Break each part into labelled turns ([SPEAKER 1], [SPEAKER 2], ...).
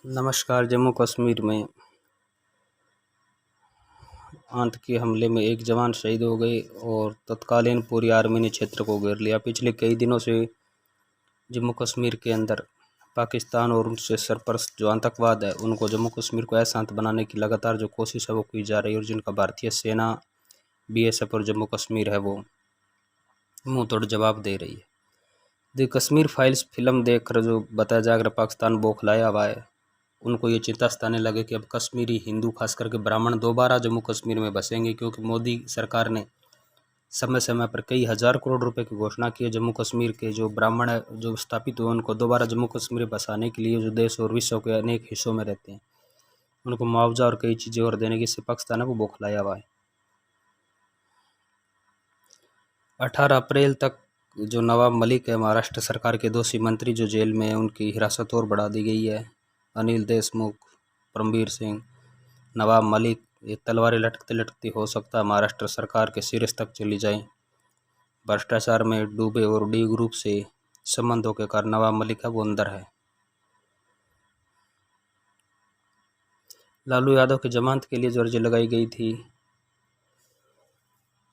[SPEAKER 1] नमस्कार। जम्मू कश्मीर में आतंकी हमले में एक जवान शहीद हो गए और तत्कालीन पूरी आर्मी ने क्षेत्र को घेर लिया। पिछले कई दिनों से जम्मू कश्मीर के अंदर पाकिस्तान और उनसे सरपरस्त जो आतंकवाद है उनको जम्मू कश्मीर को अशांत बनाने की लगातार जो कोशिश है वो की जा रही है और जिनका भारतीय सेना बीएसएफ और जम्मू कश्मीर है वो मुंह तोड़ जवाब दे रही है। द कश्मीर फाइल्स फिल्म देखकर जो बताया जा रहा पाकिस्तान बौखलाया हुआ है, उनको ये चिंता सताने लगे कि अब कश्मीरी हिंदू खास करके ब्राह्मण दोबारा जम्मू कश्मीर में बसेंगे, क्योंकि मोदी सरकार ने समय समय पर कई हज़ार करोड़ रुपए की घोषणा की है। जम्मू कश्मीर के जो ब्राह्मण है जो विस्थापित हुए उनको दोबारा जम्मू कश्मीर बसाने के लिए जो देश और विश्व के अनेक हिस्सों में रहते हैं उनको मुआवजा और कई चीज़ें और देने की इससे पाकिस्तान है वो बौखलाया हुआ है। 18 अप्रैल तक जो नवाब मलिक है महाराष्ट्र सरकार के दोषी मंत्री जो जेल में है उनकी हिरासत और बढ़ा दी गई है। अनिल देशमुख, परमवीर सिंह, नवाब मलिक, ये तलवारें लटकते लटकती हो सकता है महाराष्ट्र सरकार के सिरे तक चली जाए। भ्रष्टाचार में डूबे और डी ग्रुप से संबंधों के कारण नवाब मलिक है वो अंदर है। लालू यादव की जमानत के लिए जो अर्जी लगाई गई थी,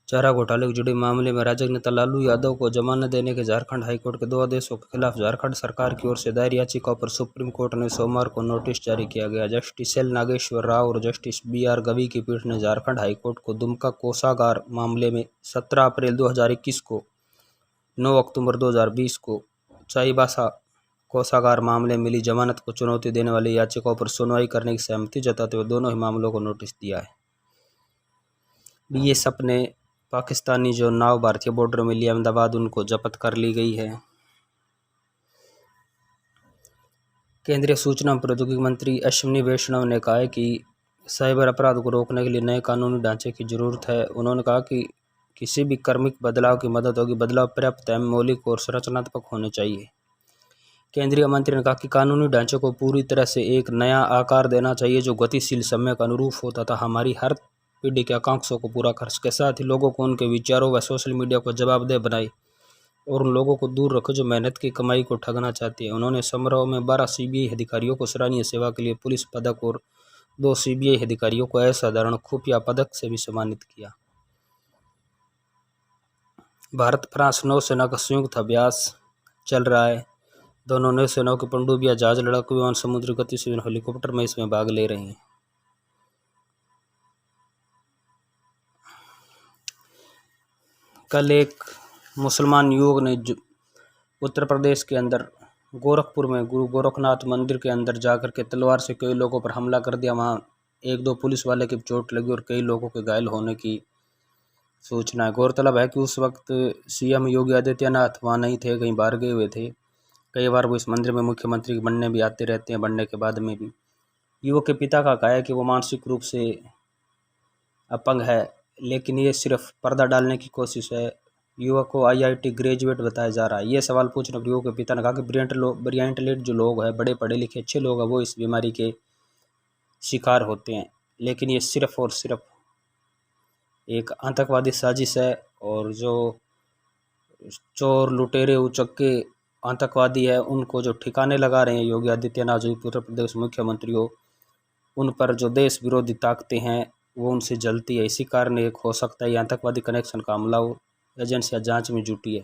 [SPEAKER 1] चारा घोटाले से जुड़े मामले में राजग नेता लालू यादव को जमानत देने के झारखंड हाईकोर्ट के 2 आदेशों के खिलाफ झारखंड सरकार की ओर से दायर याचिका पर सुप्रीम कोर्ट ने सोमवार को नोटिस जारी किया गया। जस्टिस एल नागेश्वर राव और जस्टिस बी.आर. गवई की पीठ ने झारखंड हाईकोर्ट को दुमका कोषागार मामले में 17 अप्रैल 2021 को 9 अक्टूबर 2020 को चाईबासा कोषागार मामले में मिली जमानत को चुनौती देने वाली याचिकाओं पर सुनवाई करने की सहमति जताते हुए दोनों ही मामलों को नोटिस दिया है। बीएसएफ ने पाकिस्तानी जो नाव भारतीय बॉर्डर में मिली अहमदाबाद उनको जब्त कर ली गई है। केंद्रीय सूचना और प्रौद्योगिकी मंत्री अश्विनी वैष्णव ने कहा है कि साइबर अपराध को रोकने के लिए नए कानूनी ढांचे की जरूरत है। उन्होंने कहा कि किसी भी क्रमिक बदलाव की मदद होगी, बदलाव पर्याप्त है, मौलिक और संरचनात्मक होने चाहिए। केंद्रीय मंत्री ने कहा कि कानूनी ढांचे को पूरी तरह से एक नया आकार देना चाहिए जो गतिशील समय का अनुरूप हो तथा हमारी हर पीढ़ी के आकांक्षाओं को पूरा कर सके। साथ ही लोगों को उनके विचारों व सोशल मीडिया को जवाबदेह बनाए और उन लोगों को दूर रखे जो मेहनत की कमाई को ठगना चाहते हैं। उन्होंने समारोह में 12 सीबीआई अधिकारियों को सराहनीय सेवा के लिए पुलिस पदक और 2 सीबीआई अधिकारियों को असाधारण खुफिया पदक से भी सम्मानित किया। भारत फ्रांस नौसेना का संयुक्त अभ्यास चल रहा है। दोनों नौसेनाओं के पनडुब्बियां, जहाज, लड़ाकू विमान, समुद्री गति से हेलीकॉप्टर में इसमें भाग ले रहे हैं। कल एक मुसलमान युवक ने उत्तर प्रदेश के अंदर गोरखपुर में गुरु गोरखनाथ मंदिर के अंदर जाकर के तलवार से कई लोगों पर हमला कर दिया। वहाँ 1-2 पुलिस वाले की चोट लगी और कई लोगों के घायल होने की सूचना है। गौरतलब है कि उस वक्त सीएम योगी आदित्यनाथ वहाँ नहीं थे, कहीं बाहर गए हुए थे। कई बार वो इस मंदिर में मुख्यमंत्री बनने भी आते रहते हैं, बनने के बाद में भी। युवक के पिता का कहा है कि वो मानसिक रूप से अपंग है, लेकिन ये सिर्फ पर्दा डालने की कोशिश है। युवक को आईआईटी ग्रेजुएट बताया जा रहा है। ये सवाल पूछने पर युवक के पिता ने कहा कि ब्रिलियंट जो लोग हैं, बड़े पढ़े लिखे अच्छे लोग हैं, वो इस बीमारी के शिकार होते हैं, लेकिन ये सिर्फ और सिर्फ एक आतंकवादी साजिश है। और जो चोर लुटेरे उचक्के आतंकवादी है उनको जो ठिकाने लगा रहे हैं योगी आदित्यनाथ जो उत्तर प्रदेश मुख्यमंत्री हो, उन पर जो देश विरोधी ताकतें हैं वो उनसे जलती है। इसी कारण एक हो सकता है ये आतंकवादी कनेक्शन का हमला हो। एजेंसियां जांच में जुटी है।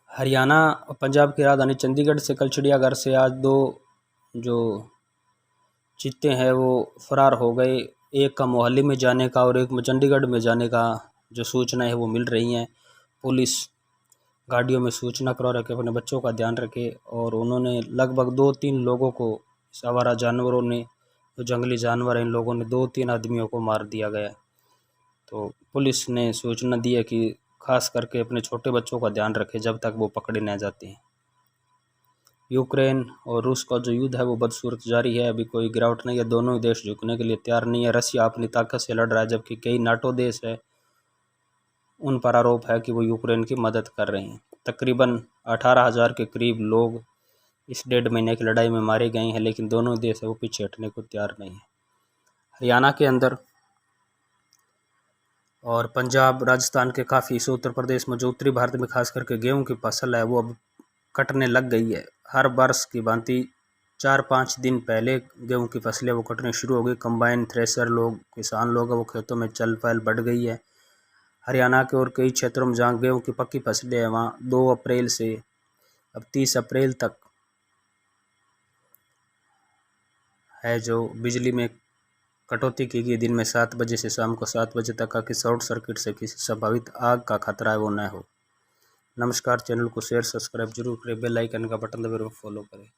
[SPEAKER 1] हरियाणा और पंजाब की राजधानी चंडीगढ़ से कल चिड़ियाघर से आज 2 जो चीते हैं वो फरार हो गए। एक का मोहाली में जाने का और एक में चंडीगढ़ में जाने का जो सूचना है वो मिल रही हैं। पुलिस गाड़ियों में सूचना करा रखे, अपने बच्चों का ध्यान रखे। और उन्होंने लगभग 2-3 लोगों को, इस आवारा जानवरों ने, जो जंगली जानवर हैं, इन लोगों ने 2-3 आदमियों को मार दिया गया। तो पुलिस ने सूचना दी है कि खास करके अपने छोटे बच्चों का ध्यान रखें जब तक वो पकड़े न जाते हैं। यूक्रेन और रूस का जो युद्ध है वो बदसूरत जारी है, अभी कोई गिरावट नहीं है। दोनों ही देश झुकने के लिए तैयार नहीं है। रसिया अपनी ताकत से लड़ रहा है, जबकि कई नाटो देश है उन पर आरोप है कि वो यूक्रेन की मदद कर रहे हैं। तकरीबन 18,000 के करीब लोग इस 1.5 महीने की लड़ाई में मारे गए हैं, लेकिन दोनों देश है वो पीछे हटने को तैयार नहीं है। हरियाणा के अंदर और पंजाब राजस्थान के काफ़ी हिस्से, उत्तर प्रदेश में जो उत्तरी भारत में खास करके गेहूं की फसल है वो अब कटने लग गई है। हर वर्ष की भांति 4-5 दिन पहले गेहूं की फसलें वो कटने शुरू हो गई। कंबाइन थ्रेशर लोग, किसान लोग, वो खेतों में चल पहल बढ़ गई है। हरियाणा के और कई क्षेत्रों में जहाँ गेहूं की पक्की फसलें हैं वहाँ 2 अप्रैल से अब 30 अप्रैल तक है जो बिजली में कटौती की गई। दिन में 7 बजे से शाम को 7 बजे तक का कि शॉर्ट सर्किट से किसी संभावित आग का खतरा है वो न हो। नमस्कार, चैनल को शेयर सब्सक्राइब जरूर करें, बेल आइकन का बटन दबाकर फॉलो करें।